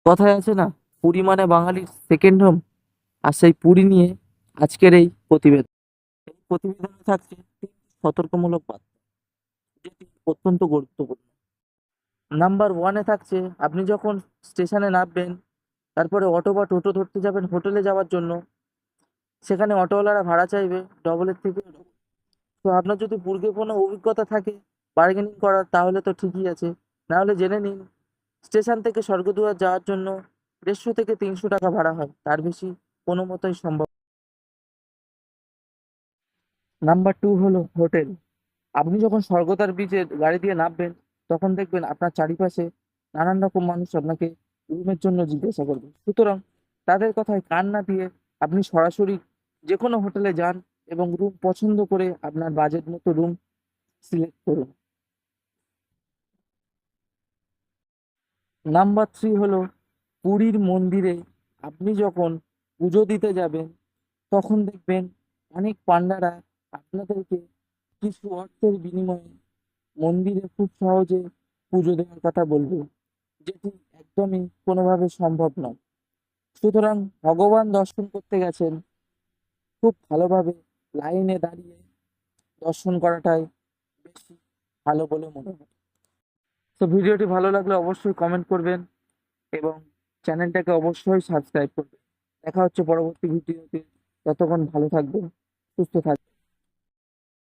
কথায় আছে না, পুরী মানে বাঙালির সেকেন্ড হোম। আর সেই পুরী নিয়ে আজকের এই প্রতিবেদন। এই প্রতিবেদনে থাকছে তিনটি সতর্কমূলক বার্তা, যেটি অত্যন্ত গুরুত্বপূর্ণ। নাম্বার ওয়ানে থাকছে, আপনি যখন স্টেশনে নামবেন, তারপরে অটো বা টোটো ধরতে যাবেন হোটেলে যাওয়ার জন্য, সেখানে অটোওয়ালারা ভাড়া চাইবে ডবলের থেকে ডবল। তো আপনার যদি পূর্বে কোনো অভিজ্ঞতা থাকে বার্গেনিং করার, তাহলে তো ঠিকই আছে। না হলে জেনে নিন, স্টেশন থেকে স্বর্গদুয়ার যাওয়ার জন্য 150 থেকে 300 টাকা ভাড়া হয়, তার বেশি কোনো মতোই সম্ভব। নাম্বার টু হলো হোটেল। আপনি যখন স্বর্গদ্বার ব্রিজে গাড়ি দিয়ে নামবেন, তখন দেখবেন আপনার চারিপাশে নানান রকম মানুষ আপনাকে রুমের জন্য জিজ্ঞাসা করবে। সুতরাং তাদের কথায় কান না দিয়ে আপনি সরাসরি যে কোনো হোটেলে যান এবং রুম পছন্দ করে আপনার বাজেট মতো রুম সিলেক্ট করুন। নাম্বার থ্রি হলো পুরীর মন্দিরে আপনি যখন পুজো দিতে যাবেন, তখন দেখবেন অনেক পান্ডারা আপনাদেরকে কিছু অর্থের বিনিময়ে মন্দিরে খুব সহজে পুজো দেওয়ার কথা বলবে, যেটি একদমই কোনোভাবে সম্ভব নয়। সুতরাং ভগবান দর্শন করতে গেছেন, খুব ভালোভাবে লাইনে দাঁড়িয়ে দর্শন করাটাই বেশি ভালো বলে মনে হয়। তো ভিডিওটি ভালো লাগলে অবশ্যই কমেন্ট করবেন এবং চ্যানেলটাকে অবশ্যই সাবস্ক্রাইব করবেন। দেখা হচ্ছে পরবর্তী ভিডিওতে। ততক্ষণ ভালো থাকবেন, সুস্থ থাকবেন।